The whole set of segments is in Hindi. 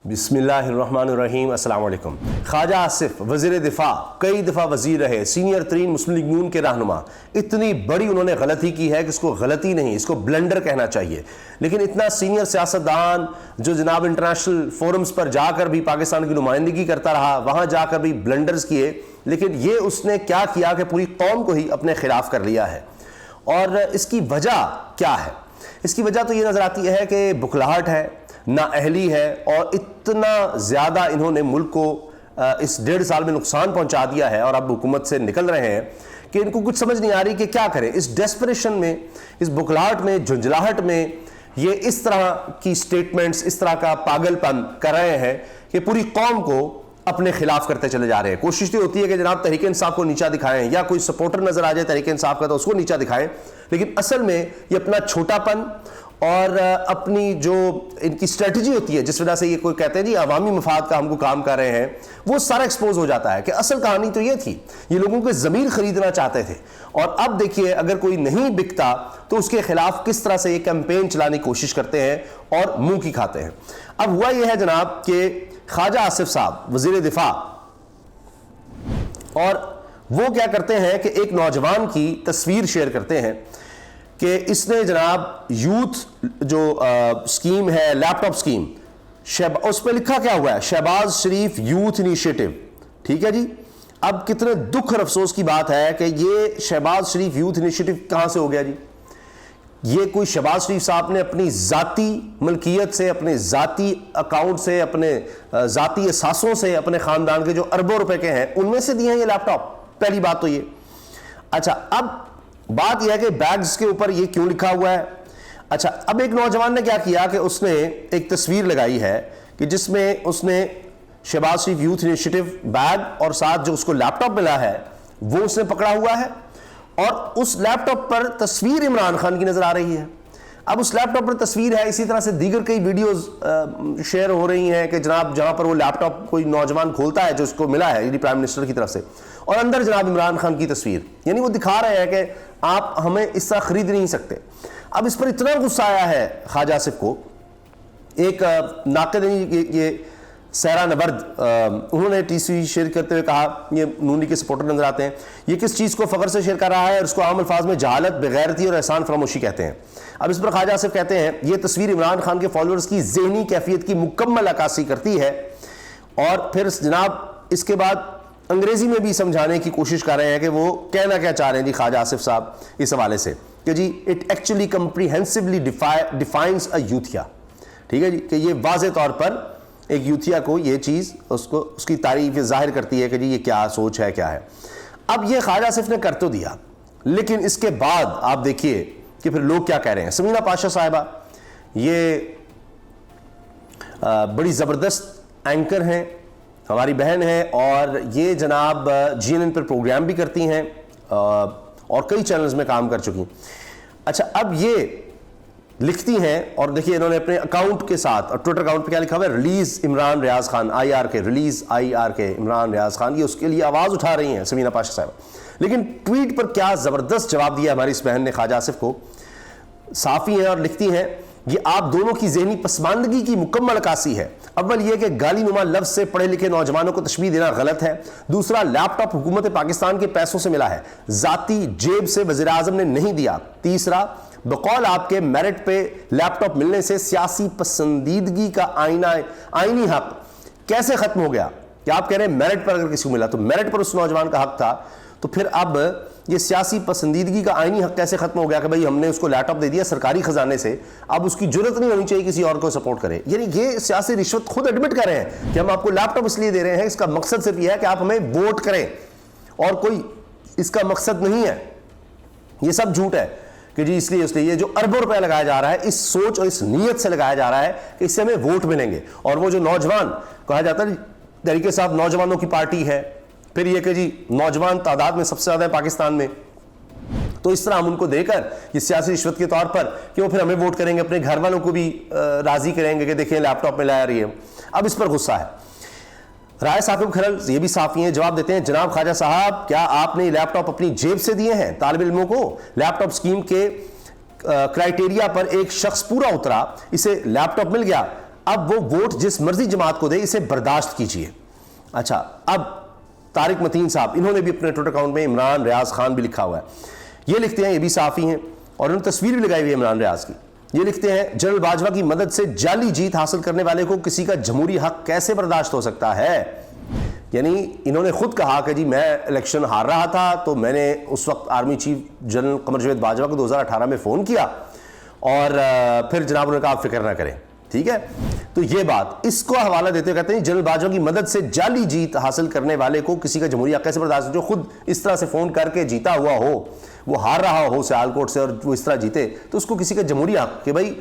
बिस्मिल्लाहिर्रहमानिर्रहीम, अस्सलाम वालेकुम। ख्वाजा आसिफ वज़ीर दिफा कई दफ़ा वज़ीर रहे, सीनियर तरीन मुस्लिम लीग नून के रहनुमा। इतनी बड़ी उन्होंने गलती की है कि इसको गलती नहीं, इसको ब्लंडर कहना चाहिए। लेकिन इतना सीनियर सियासतदान जो जनाब इंटरनेशनल फोरम्स पर जाकर भी पाकिस्तान की नुमाइंदगी करता रहा, वहाँ जाकर भी ब्लंडर्स किए, लेकिन ये उसने क्या किया कि पूरी कौम को ही अपने खिलाफ कर लिया है। और इसकी वजह क्या है? इसकी वजह तो ये नज़र आती है कि बुखलाहट है, नाअहली है, और इतना ज़्यादा इन्होंने मुल्क को इस 1.5 साल में नुकसान पहुंचा दिया है और अब हुकूमत से निकल रहे हैं कि इनको कुछ समझ नहीं आ रही कि क्या करें। इस डेस्परेशन में, इस बुखलाहट में, झुंझलाहट में ये इस तरह की स्टेटमेंट्स, इस तरह का पागलपन कर रहे हैं कि पूरी कौम को अपने खिलाफ करते चले जा रहे हैं। कोशिश तो होती है कि जनाब तहरीक इंसाफ को नीचा दिखाएं, या कोई सपोर्टर नजर आ जाए तहरीक इंसाफ का तो उसको नीचा दिखाएं, लेकिन असल में ये अपना छोटापन और अपनी जो इनकी स्ट्रेटजी होती है, जिस वजह से ये कोई कहते हैं जी अवामी मफाद का हमको काम कर रहे हैं, वो सारा एक्सपोज हो जाता है कि असल कहानी तो ये थी, ये लोगों के ज़मीर खरीदना चाहते थे। और अब देखिए, अगर कोई नहीं बिकता तो उसके खिलाफ किस तरह से ये कैंपेन चलाने की कोशिश करते हैं और मुंह की खाते हैं। अब हुआ यह है जनाब कि ख्वाजा आसिफ साहब वज़ीर दिफा, और वो क्या करते हैं कि एक नौजवान की तस्वीर शेयर करते हैं कि इसने जनाब यूथ जो स्कीम है, लैपटॉप स्कीम, उस पर लिखा क्या हुआ है, शहबाज शरीफ यूथ इनिशिएटिव। ठीक है जी। अब कितने दुख और अफसोस की बात है कि ये शहबाज शरीफ यूथ इनिशिएटिव कहां से हो गया जी? ये कोई शहबाज शरीफ साहब ने अपनी जाती मलकियत से, अपने जाती अकाउंट से, अपने जाती एहसासों से, अपने खानदान के जो अरबों रुपए के हैं उनमें से दिए हैं ये लैपटॉप। पहली बात तो ये। अच्छा, अब बात यह है कि बैग्स के ऊपर ये क्यों लिखा हुआ है। अच्छा, अब एक नौजवान ने क्या किया कि उसने एक तस्वीर लगाई है कि जिसमें उसने शहबाज शरीफ यूथ इनिशिएटिव बैग और साथ जो उसको लैपटॉप मिला है वो उसने पकड़ा हुआ है, और उस लैपटॉप पर तस्वीर इमरान खान की नजर आ रही है। अब उस लैपटॉप पर तस्वीर है, इसी तरह से दीगर कई वीडियोस शेयर हो रही हैं कि जनाब जहां पर वो लैपटॉप कोई नौजवान खोलता है जो उसको मिला है यानी प्राइम मिनिस्टर की तरफ से, और अंदर जनाब इमरान खान की तस्वीर, यानी वो दिखा रहे हैं कि आप हमें इस तरह खरीद नहीं सकते। अब इस पर इतना गुस्सा आया है ख्वाजा आसिफ को, एक नाक़िद ये सहरा नबर्द, उन्होंने टीसी शेयर करते हुए कहा, ये नूनी के सपोर्टर नजर आते हैं, ये किस चीज़ को फ़ख्र से शेयर कर रहा है और उसको आम अल्फाज में जहालत, बेगैरती और एहसान फरामोशी कहते हैं। अब इस पर ख्वाजा आसिफ कहते हैं, ये तस्वीर इमरान खान के फॉलोअर्स की ज़हनी कैफियत की मुकम्मल अक्कासी करती है। और फिर जनाब इसके बाद अंग्रेजी में भी समझाने की कोशिश कर रहे हैं कि वो कहना क्या चाह रहे हैं जी ख्वाजा आसिफ साहब इस हवाले से, कि जी it actually comprehensively defines a यूथिया। ठीक है जी, कि ये वाज़े तौर पर एक यूथिया को ये चीज़ उसको उसकी तारीफ जाहिर करती है कि जी ये क्या सोच है, क्या है। अब ये ख्वाजा आसिफ ने कर तो दिया, लेकिन इसके बाद आप देखिए कि फिर लोग क्या कह रहे हैं। समीना पाशा साहिबा ये बड़ी ज़बरदस्त एंकर हैं, हमारी बहन है, और ये जनाब GNN पर प्रोग्राम भी करती हैं और कई चैनल्स में काम कर चुकी। अच्छा, अब ये लिखती हैं, और देखिए इन्होंने अपने अकाउंट के साथ, और ट्विटर अकाउंट पे क्या लिखा हुआ है, release Imran Riaz Khan, IRK, release IRK Imran Riaz Khan, ये उसके लिए आवाज़ उठा रही हैं समीना पाशा साहब। लेकिन ट्वीट पर क्या ज़बरदस्त जवाब दिया हमारी इस बहन ने ख्वाजा आसिफ को। साफ़ी हैं और लिखती हैं, ये आप दोनों की ज़हनी पसमानदगी की मुकम्मल अक्कासी है। अव्वल यह कि गाली नुमा लफ्ज़ से पढ़े लिखे नौजवानों को तशबीह देना गलत है। दूसरा, लैपटॉप हुकूमत पाकिस्तान के पैसों से मिला है, ज़ाती जेब से वज़ीर आज़म ने नहीं दिया। तीसरा, बकौल आपके मेरिट पे लैपटॉप मिलने से सियासी पसंदीदगी का आईनी हक कैसे खत्म हो गया? कि आप कह रहे हैं मेरिट पर अगर किसी को मिला तो मेरिट पर उस नौजवान का हक था, तो फिर अब ये सियासी पसंदीदगी का आईनी हक कैसे खत्म हो गया कि भाई हमने उसको लैपटॉप दे दिया सरकारी खजाने से, अब उसकी जरूरत नहीं होनी चाहिए किसी और को सपोर्ट करे। यानी ये सियासी रिश्वत खुद एडमिट कर रहे हैं कि हम आपको लैपटॉप इसलिए दे रहे हैं, इसका मकसद सिर्फ यह है कि आप हमें वोट करें, और कोई इसका मकसद नहीं है। ये सब झूठ है कि जी इसलिए ये जो अरबों रुपए लगाया जा रहा है, इस सोच और इस नीयत से लगाया जा रहा है कि इससे हमें वोट मिलेंगे। और वो जो नौजवान कहा जाता है तरीके साहब नौजवानों की पार्टी है, फिर ये कि जी नौजवान तादाद में सबसे ज्यादा है पाकिस्तान में, तो इस तरह हम उनको देकर ये सियासी रिश्वत के तौर पर कि वो फिर हमें वोट करेंगे, अपने घर वालों को भी राजी करेंगे कि देखिए लैपटॉप में ला रही है। अब इस पर गुस्सा है। राय साकिब खरल ये भी साफी हैं, जवाब देते हैं, जनाब ख्वाजा साहब क्या आपने लैपटॉप अपनी जेब से दिए हैं तालिब इल्मों को? लैपटॉप स्कीम के क्राइटेरिया पर एक शख्स पूरा उतरा, इसे लैपटॉप मिल गया, अब वो वोट जिस मर्जी जमात को दे, इसे बर्दाश्त कीजिए। अच्छा, अब तारिक मतीन साहब, इन्होंने भी अपने ट्विटर अकाउंट में इमरान रियाज खान भी लिखा हुआ है। ये लिखते हैं, ये भी साफ़ी हैं और उन्होंने तस्वीर भी लगाई हुई है इमरान रियाज की। ये लिखते हैं, जनरल बाजवा की मदद से जाली जीत हासिल करने वाले को किसी का जमहूरी हक कैसे बर्दाश्त हो सकता है। यानी इन्होंने खुद कहा कि जी मैं इलेक्शन हार रहा था तो मैंने उस वक्त army chief general Qamar Javed Bajwa को 2018 में फ़ोन किया और फिर जनाब उन्होंने कहा आप फिक्र ना करें, ठीक है। तो ये बात, इसको हवाला देते हुए कहते हैं जनरल बाजवा की मदद से जाली जीत हासिल करने वाले को किसी का जमहूरी हक कैसे बर्दाश्त, जो खुद इस तरह से फ़ोन करके जीता हुआ हो, वो हार रहा हो सियालकोट से और वो इस तरह जीते, तो उसको किसी का जमहूरी हक कि भाई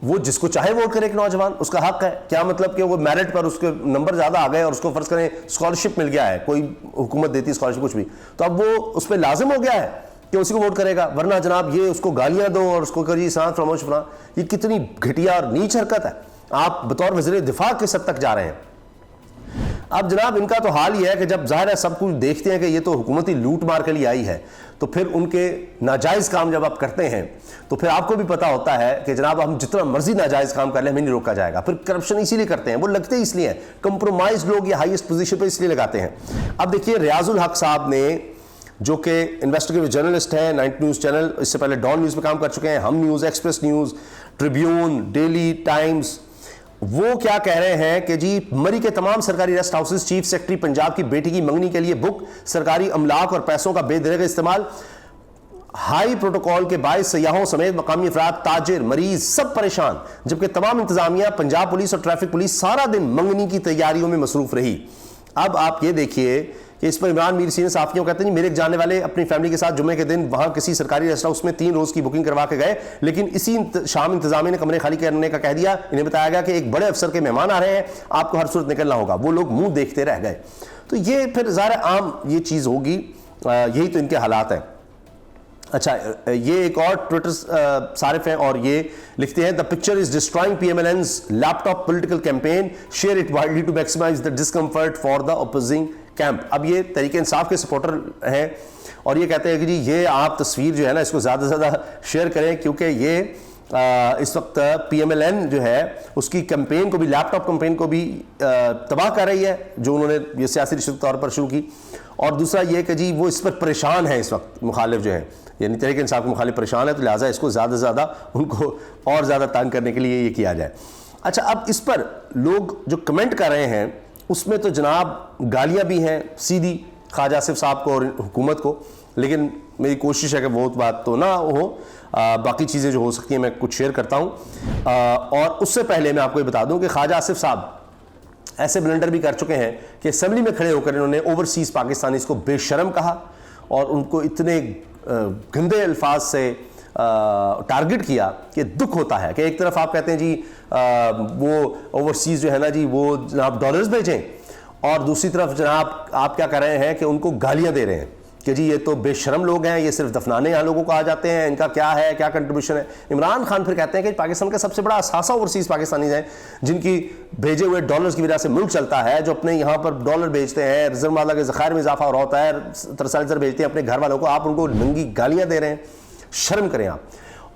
वो जिसको चाहे वोट करे, एक नौजवान, उसका हक है। क्या मतलब कि वो मेरिट पर उसके नंबर ज़्यादा आ गए और उसको फर्ज करें स्कॉलरशिप मिल गया है, कोई हुकूमत देती स्कॉलरशिप कुछ भी, तो अब वो उस पर लाजिम हो गया है कि उसी को वोट करेगा। वरना जनाब ये उसको गालियां दो और उसको करिए सांस फरामोश फरा, ये कितनी घटिया और नीच हरकत है। आप बतौर वज़ीर दिफा किस हद तक जा रहे हैं। अब जनाब इनका तो हाल ही है कि जब ज़ाहिर है सब कुछ देखते हैं कि ये तो हुकूमती लूट मार के लिए आई है, तो फिर उनके नाजायज़ काम जब आप करते हैं तो फिर आपको भी पता होता है कि जनाब हम जितना मर्जी नाजायज़ काम कर लें हमें नहीं रोका जाएगा। फिर करप्शन इसीलिए करते हैं, वो लगते इसलिए हैं, कंप्रोमाइज लोग ये हाईएस्ट पोजीशन पे इसलिए लगाते हैं। अब देखिए रियाजुल हक साहब ने, जो कि इन्वेस्टिगेटिव जर्नलिस्ट हैं, 90 न्यूज़ चैनल, इससे पहले डॉन न्यूज़ में काम कर चुके हैं, हम news, express news, Tribune, daily times, वो क्या कह रहे हैं कि जी मरी के तमाम सरकारी rest houses chief secretary Punjab की बेटी की मंगनी के लिए बुक, सरकारी अमलाक और पैसों का बेदरगा इस्तेमाल, हाई प्रोटोकॉल के बायस सयाहों समेत मकामी अफराद, ताजिर, मरीज सब परेशान, जबकि तमाम इंतजामिया, पंजाब पुलिस और ट्रैफिक पुलिस सारा दिन मंगनी की तैयारियों में मसरूफ रही। अब आप ये देखिए कि इस पर इमरान मीर सीनियर साफियों कहते हैं मेरे एक जानने वाले अपनी फैमिली के साथ जुम्मे के दिन वहां किसी सरकारी रेस्ट हाउस में 3 रोज की बुकिंग करवा के गए, लेकिन इसी शाम इंतजामिया ने कमरे खाली करने का कह दिया। इन्हें बताया गया कि एक बड़े अफसर के मेहमान आ रहे हैं, आपको हर सूरत निकलना होगा। वो लोग मुंह देखते रह गए। तो ये फिर ज़ाहिर आम ये चीज़ होगी, यही तो इनके हालात हैं। अच्छा, ये एक और ट्विटर सारिफ हैं और ये लिखते हैं the picture is destroying PMLN's laptop political campaign, share it widely to maximise the discomfort for the opposing camp. अब ये तहरीक इंसाफ के सपोर्टर हैं और ये कहते हैं कि जी ये आप तस्वीर जो है ना इसको ज़्यादा से ज़्यादा शेयर करें, क्योंकि ये इस वक्त पीएमएलएन जो है उसकी कैंपेन को भी, लैपटॉप कैंपेन को भी तबाह कर रही है, जो उन्होंने ये सियासी रिश्ते के तौर पर शुरू की। और दूसरा ये कि जी वो इस पर परेशान है, इस वक्त मुखालिफ जो है, यानी तहरीक इंसाफ के मुखालिफ परेशान है, तो लिहाजा इसको ज़्यादा से ज़्यादा उनको और ज़्यादा तंग करने के लिए ये किया जाए। अच्छा, अब इस पर लोग जो कमेंट कर रहे हैं उसमें तो जनाब गालियाँ भी हैं सीधी ख्वाजा आसिफ साहब को और हुकूमत को, लेकिन मेरी कोशिश है कि वो बात तो ना हो, बाकी चीज़ें जो हो सकती हैं मैं कुछ शेयर करता हूँ। और उससे पहले मैं आपको ये बता दूँ कि ख्वाजा आसिफ साहब ऐसे ब्लंडर भी कर चुके हैं कि असेंबली में खड़े होकर इन्होंने ओवरसीज़ पाकिस्तानीज़ को बेशरम कहा और उनको इतने गंदे अल्फाज से टारगेट किया कि दुख होता है कि एक तरफ आप कहते हैं जी वो ओवरसीज़ जो है ना जी वो जनाब डॉलर्स भेजें, और दूसरी तरफ जनाब आप क्या कर रहे हैं कि उनको गालियां दे रहे हैं कि जी ये तो बेशरम लोग हैं, ये सिर्फ दफनाने यहाँ लोगों को आ जाते हैं, इनका क्या है, क्या कंट्रीब्यूशन है। इमरान खान फिर कहते हैं कि पाकिस्तान का सबसे बड़ा असासा ओवरसीज़ पाकिस्तानी हैं जिनकी भेजे हुए डॉलर्स की वजह से मुल्क चलता है, जो अपने यहाँ पर डॉलर भेजते हैं, रिजर्व माला के ज़खायर में इजाफा हो रहा होता है, तरसालजर भेजते हैं अपने घर वालों को, आप उनको नंगी गालियाँ दे रहे हैं, शर्म करें आप।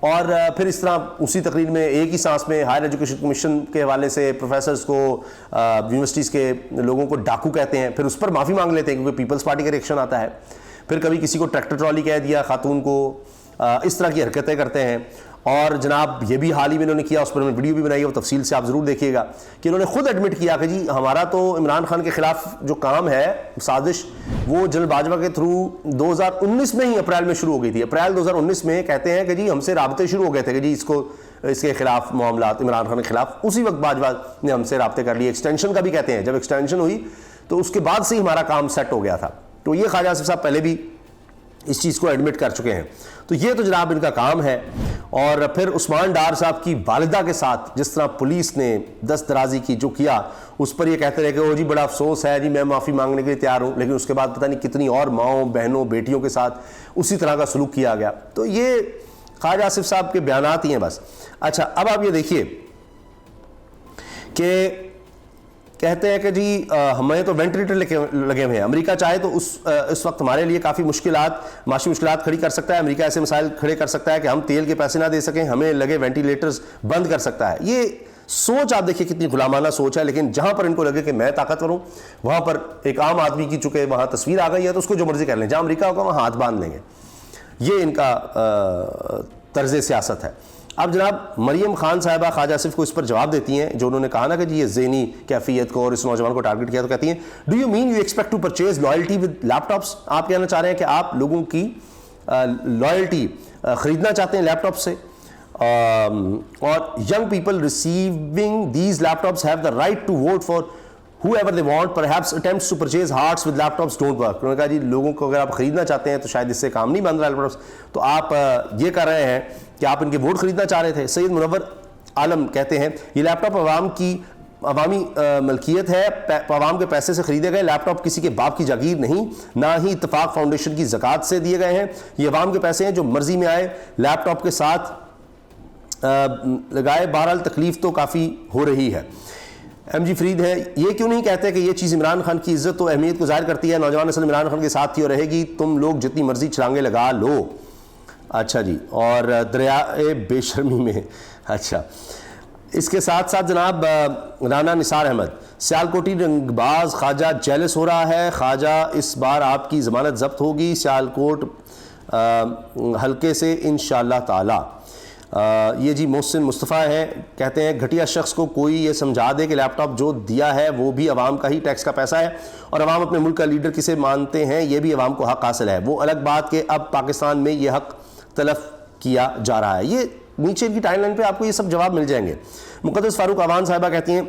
और फिर इस तरह उसी तकरीर में एक ही सांस में हायर एजुकेशन कमीशन के हवाले से प्रोफेसर्स को, यूनिवर्सिटीज़ के लोगों को डाकू कहते हैं, फिर उस पर माफ़ी मांग लेते हैं क्योंकि पीपल्स पार्टी का रिएक्शन आता है। फिर कभी किसी को ट्रैक्टर ट्रॉली कह दिया खातून को, इस तरह की हरकतें करते हैं। और जनाब ये भी हाल ही में इन्होंने किया, उस पर मैंने वीडियो भी बनाई है, वो तफसील से आप ज़रूर देखिएगा कि इन्होंने खुद एडमिट किया कि जी हमारा तो इमरान खान के खिलाफ जो काम है साजिश, वो जनरल बाजवा के थ्रू 2019 में ही अप्रैल में शुरू हो गई थी। अप्रैल 2019 में कहते हैं कि जी हमसे राब्ते शुरू हो गए थे कि जी इसके खिलाफ मामलात इमरान खान के खिलाफ, उसी वक्त बाजवा ने हमसे राब्ते कर लिए। एक्सटेंशन का भी कहते हैं, जब एक्सटेंशन हुई तो उसके बाद से ही हमारा काम सेट हो गया था। तो ये ख्वाजा आसिफ साहब पहले भी इस चीज़ को एडमिट कर चुके हैं। तो ये तो जनाब इनका काम है। और फिर उस्मान डार साहब की वालिदा के साथ जिस तरह पुलिस ने दस्तदराजी की जो किया, उस पर ये कहते रहे कि ओ जी बड़ा अफसोस है जी, मैं माफ़ी मांगने के लिए तैयार हूँ, लेकिन उसके बाद पता नहीं कितनी और माओं बहनों बेटियों के साथ उसी तरह का सलूक किया गया। तो ये ख्वाजा आसिफ साहब के बयानात ही हैं बस। अच्छा, अब आप ये देखिए कि कहते हैं कि जी हमें तो वेंटिलेटर लगे हुए हैं, अमेरिका चाहे तो इस वक्त हमारे लिए काफ़ी माशी मुश्किलात खड़ी कर सकता है, अमेरिका ऐसे मसाइल खड़े कर सकता है कि हम तेल के पैसे ना दे सकें, हमें लगे वेंटिलेटर्स बंद कर सकता है। ये सोच आप देखिए कितनी गुलामाना सोच है, लेकिन जहां पर इनको लगे कि मैं ताकतवर हूं, वहां पर एक आम आदमी की चुके वहां तस्वीर आ गई है तो उसको जो मर्जी कर लें, जहां अमेरिका होगा वहां हाथ बांध लेंगे। ये इनका तर्ज सियासत है। अब जनाब मरियम खान साहिबा ख्वाजा आसिफ को इस पर जवाब देती हैं, जो उन्होंने कहा ना कि जी ये ज़हनी कैफियत को और इस नौजवान को टारगेट किया, तो कहती हैं do you mean you expect to purchase loyalty with laptops? आप कहना चाह रहे हैं कि आप लोगों की लॉयल्टी खरीदना चाहते हैं लैपटॉप से, और young people receiving these laptops have the right to vote for whoever they want, perhaps attempts to purchase hearts with laptops don't work। उन्होंने कहा जी लोगों को अगर आप खरीदना चाहते हैं तो शायद इससे काम नहीं बन रहा लैपटॉप्स, तो आप ये कर रहे हैं कि आप इनके वोट खरीदना चाह रहे थे। सैयद मुनव्वर आलम कहते हैं ये लैपटॉप अवामी मलकियत है, अवाम के पैसे से खरीदे गए लैपटॉप किसी के बाप की जागीर नहीं, ना ही इत्तफाक फाउंडेशन की ज़कात से दिए गए हैं। ये अवाम के पैसे हैं, जो मर्जी में आए लैपटॉप के साथ लगाए। बहरहाल तकलीफ तो काफ़ी हो रही है। MG फरीद है, ये क्यों नहीं कहते कि ये चीज़ इमरान खान की इज्जत तो अहमियत को जाहिर करती है, नौजवान नस्ल इमरान खान के साथ थी और रहेगी, तुम लोग जितनी मर्जी छलांगे लगा लो। अच्छा जी, और दरियाए बेशर्मी में, अच्छा इसके साथ साथ जनाब राना निसार अहमद, सियालकोटी रंगबाज ख्वाजा जेलस हो रहा है, ख्वाजा इस बार आपकी ज़मानत जब्त होगी सियालकोट हल्के से इंशाअल्लाह ताला। ये जी मोहसिन मुस्तफ़ा है, कहते हैं घटिया शख्स को कोई ये समझा दे कि लैपटॉप जो दिया है वो भी अवाम का ही टैक्स का पैसा है और अवाम अपने मुल्क का लीडर किसे मानते हैं, ये भी अवाम को हक हासिल है। वो अलग बात कि अब पाकिस्तान में ये हक तलफ किया जा रहा है। ये नीचे इनकी टाइमलाइन पे आपको ये सब जवाब मिल जाएंगे। मुक़द्दस फ़ारूक अवान साहिबा कहती हैं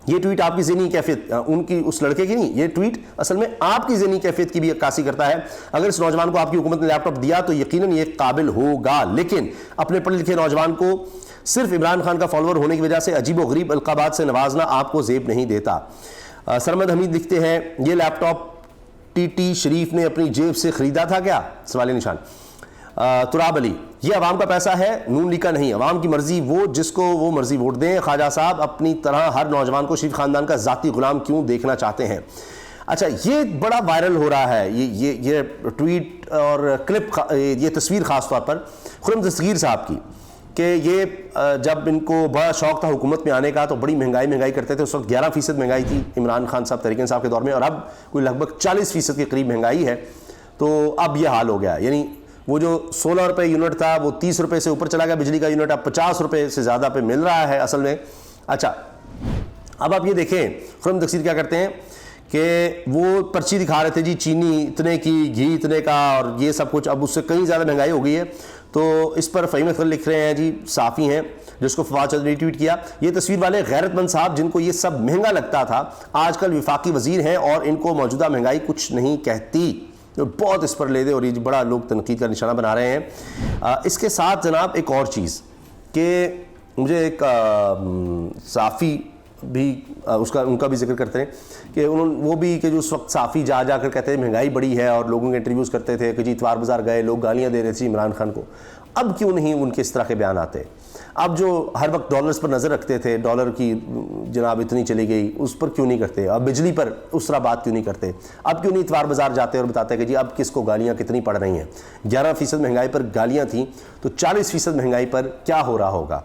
ये ट्वीट आपकी ज़हनी कैफियत, उनकी उस लड़के की नहीं, ये ट्वीट असल में आपकी ज़हनी कैफियत की भी अक्कासी करता है। अगर इस नौजवान को आपकी हुकूमत ने लैपटॉप दिया तो यकीनन ये काबिल होगा, लेकिन अपने पढ़े लिखे नौजवान को सिर्फ इमरान खान का फॉलोअर होने की वजह से अजीब व गरीब अलकाबात से नवाजना आपको जेब नहीं देता। सरमद हमीद लिखते हैं ये लैपटॉप TT शरीफ ने अपनी जेब से ख़रीदा था क्या? सवाल निशान। तुराब अली, ये अवाम का पैसा है, नून लीग का नहीं, अवाम की मर्जी, वो जिसको वो मर्जी वोट दें। ख्वाजा साहब अपनी तरह हर नौजवान को शरीफ खानदान का ज़ाती गुलाम क्यों देखना चाहते हैं? अच्छा, ये बड़ा वायरल हो रहा है ये ट्वीट और क्लिप, ये तस्वीर ख़ास तौर पर खुर्रम दस्तगीर साहब की, कि ये जब इनको बड़ा शौक था हुकूमत में आने का तो बड़ी महंगाई करते थे। उस वक्त 11% महंगाई थी इमरान खान साहब तरीके साहब के दौर में, और अब कोई लगभग 40% के करीब महंगाई है। तो अब ये हाल हो गया, यानी वो जो 16 रुपये यूनिट था वो 30 रुपये से ऊपर चला गया बिजली का यूनिट, अब 50 रुपये से ज़्यादा पे मिल रहा है असल में। अच्छा, अब आप ये देखें खुर्रम दस्तगीर क्या करते हैं कि वो पर्ची दिखा रहे थे जी चीनी इतने की, घी इतने का और ये सब कुछ, अब उससे कहीं ज़्यादा महंगाई हो गई है। तो इस पर फ़हीम अख्तर लिख रहे हैं जी, साफ़ी हैं, जिसको फवाद चौधरी ने ट्वीट किया, ये तस्वीर वाले गैरतमंद साहब जिनको ये सब महंगा लगता था आजकल विफाकी वज़ीर हैं और इनको मौजूदा महंगाई कुछ नहीं कहती। तो बहुत इस पर ले दे और ये बड़ा लोग तनकीद का निशाना बना रहे हैं। इसके साथ जनाब एक और चीज़ कि मुझे एक साफ़ी भी उनका भी जिक्र करते हैं कि वो भी कि जो उस वक्त साफ़ी जाकर कहते हैं महंगाई बड़ी है और लोगों के इंटरव्यूज़ करते थे कि जी इतवार बाज़ार गए, लोग गालियाँ दे रहे थे इमरान खान को। अब क्यों नहीं उनके इस तरह के बयान आते? अब जो हर वक्त डॉलर्स पर नज़र रखते थे, डॉलर की जनाब इतनी चली गई, उस पर क्यों नहीं करते? अब बिजली पर उस तरह बात क्यों नहीं करते? अब क्यों नहीं इतवार बाज़ार जाते और बताते हैं कि जी अब किसको गालियाँ कितनी पड़ रही हैं? 11% महंगाई पर गालियाँ थी, तो 40% महंगाई पर क्या हो रहा होगा?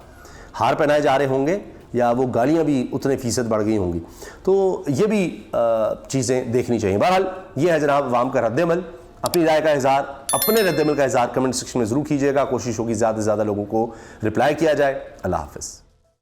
हार पहनाए जा रहे होंगे या वो गालियाँ भी उतने फ़ीसद बढ़ गई होंगी? तो ये भी चीज़ें देखनी चाहिए। बहरहाल ये है जनाब अवाम का रद्दअमल। अपनी राय का इज़हार, अपने रद्दअमल का इज़हार कमेंट सेक्शन में ज़रूर कीजिएगा। कोशिश होगी ज़्यादा से ज़्यादा लोगों को रिप्लाई किया जाए। अल्लाह हाफ़िज़।